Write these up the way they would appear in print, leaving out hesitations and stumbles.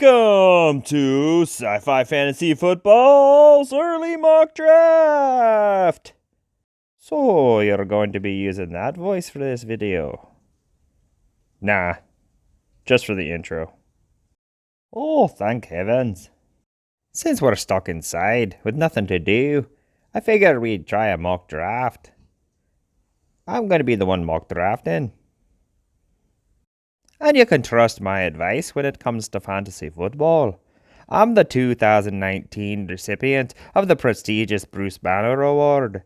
Welcome to SciFi Fantasy Football's early mock draft. So you're going to be using that voice for this video? Nah, just for the intro. Oh, thank heavens. Since we're stuck inside with nothing to do, I figured we'd try a mock draft. I'm going to be the one mock drafting. And you can trust my advice when it comes to fantasy football. I'm the 2019 recipient of the prestigious Bruce Banner Award.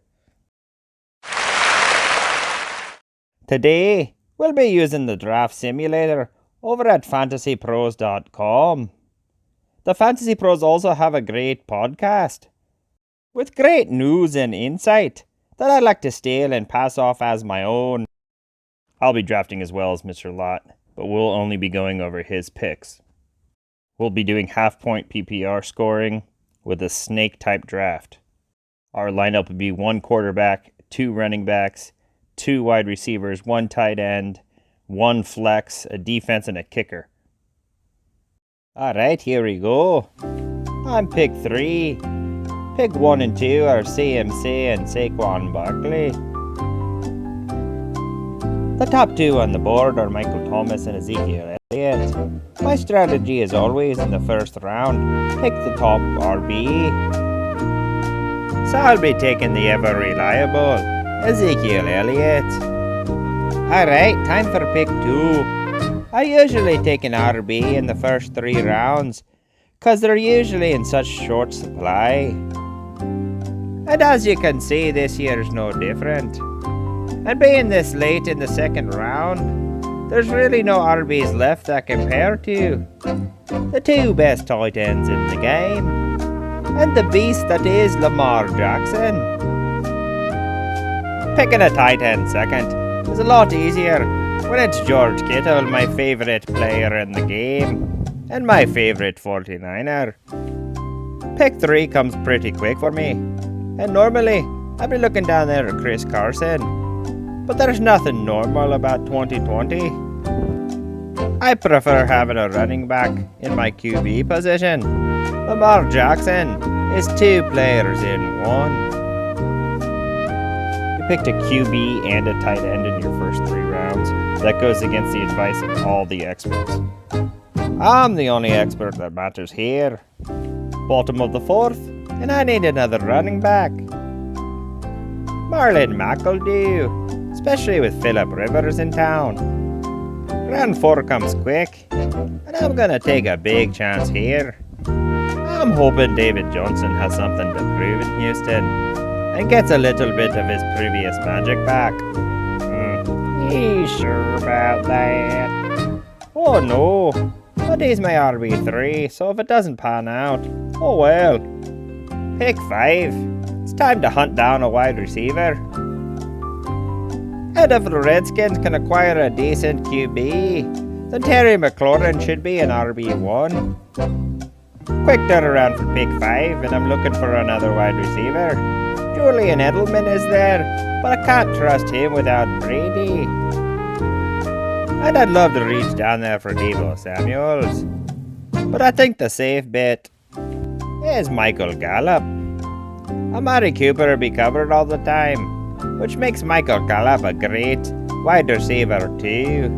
Today, we'll be using the draft simulator over at fantasypros.com. The Fantasy Pros also have a great podcast with great news and insight that I like to steal and pass off as my own. I'll be drafting as well as Mr. Lott, but we'll only be going over his picks. We'll be doing half-point PPR scoring with a snake-type draft. Our lineup would be 1 quarterback, 2 running backs, 2 wide receivers, 1 tight end, 1 flex, a defense, and a kicker. Alright, here we go. I'm pick 3. Pick 1 and 2 are CMC and Saquon Barkley. The top 2 on the board are Michael Thomas and Ezekiel Elliott. My strategy is always in the first round, pick the top RB. So I'll be taking the ever reliable Ezekiel Elliott. Alright, time for pick 2. I usually take an RB in the first 3 rounds, cause they're usually in such short supply. And as you can see, this year's no different. And being this late in the second round, there's really no RBs left that compare to the 2 best tight ends in the game, and the beast that is Lamar Jackson. Picking a tight end second is a lot easier when it's George Kittle, my favourite player in the game, and my favourite 49er. Pick 3 comes pretty quick for me, and normally I'd be looking down there at Chris Carson. But there's nothing normal about 2020. I prefer having a running back in my QB position. Lamar Jackson is 2 players in 1. You picked a QB and a tight end in your first 3 rounds. That goes against the advice of all the experts. I'm the only expert that matters here. Bottom of the 4th, and I need another running back. Marlon Mack will do, especially with Phillip Rivers in town. Round 4 comes quick, and I'm gonna take a big chance here. I'm hoping David Johnson has something to prove in Houston, and gets a little bit of his previous magic back. You sure about that? Oh no, but he's my RB3, so if it doesn't pan out, oh well. Pick 5. It's time to hunt down a wide receiver. And if the Redskins can acquire a decent QB, then Terry McLaurin should be an RB1. Quick turnaround for pick 5, and I'm looking for another wide receiver. Julian Edelman is there, but I can't trust him without Brady. And I'd love to reach down there for Deebo Samuels, but I think the safe bet is Michael Gallup. Amari Cooper will be covered all the time, which makes Michael Gallup a great wide receiver too.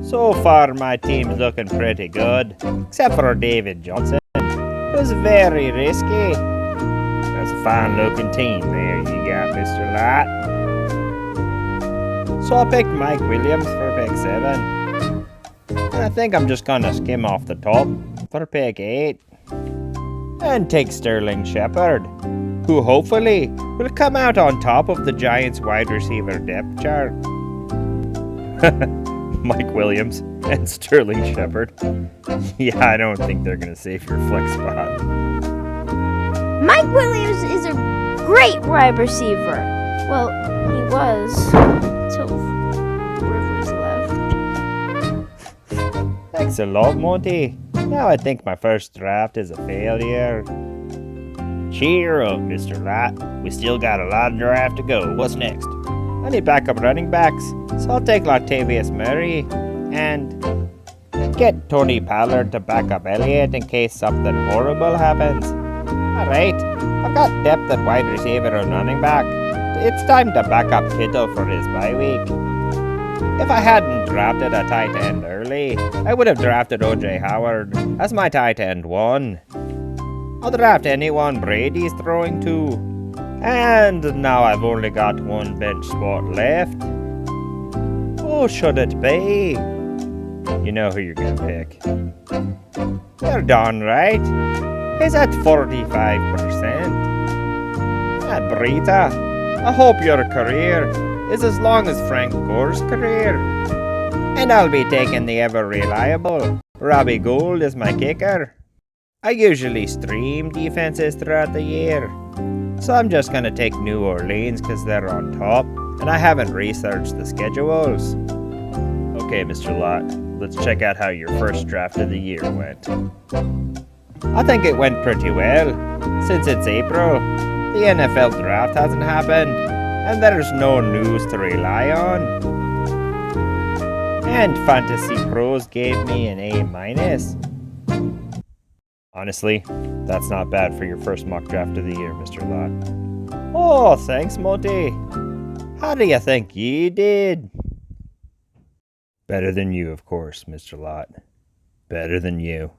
So far my team's looking pretty good, except for David Johnson, who's very risky. That's a fine looking team there you got, Mr. Lott. So I picked Mike Williams for pick 7. And I think I'm just gonna skim off the top for pick 8. And take Sterling Shepard, who hopefully will come out on top of the Giants wide receiver depth chart. Mike Williams and Sterling Shepard. Yeah, I don't think they're going to save your flex spot. Mike Williams is a great wide receiver. Well, he was until Rivers left. Thanks a lot, Monty. Now I think my first draft is a failure. Cheer up, Mr. Lott. We still got a lot of draft to go. What's next? I need backup running backs, so I'll take Latavius Murray and I'd get Tony Pollard to back up Elliott in case something horrible happens. Alright, I've got depth at wide receiver and running back. It's time to back up Kittle for his bye week. If I hadn't drafted a tight end early, I would have drafted O.J. Howard as my tight end 1. I'll draft anyone Brady's throwing to. And now I've only got one bench spot left. Who should it be? You know who you're gonna pick. You're darn right. He's at 45%. Brita, I hope your career is as long as Frank Gore's career. And I'll be taking the ever-reliable Robbie Gould as my kicker. I usually stream defenses throughout the year, so I'm just gonna take New Orleans because they're on top, and I haven't researched the schedules. Okay, Mr. Lott, let's check out how your first draft of the year went. I think it went pretty well. Since it's April, the NFL draft hasn't happened, and there's no news to rely on. And Fantasy Pros gave me an A-. Honestly, that's not bad for your first mock draft of the year, Mr. Lott. Oh, thanks, Monty. How do you think you did? Better than you, of course, Mr. Lott. Better than you.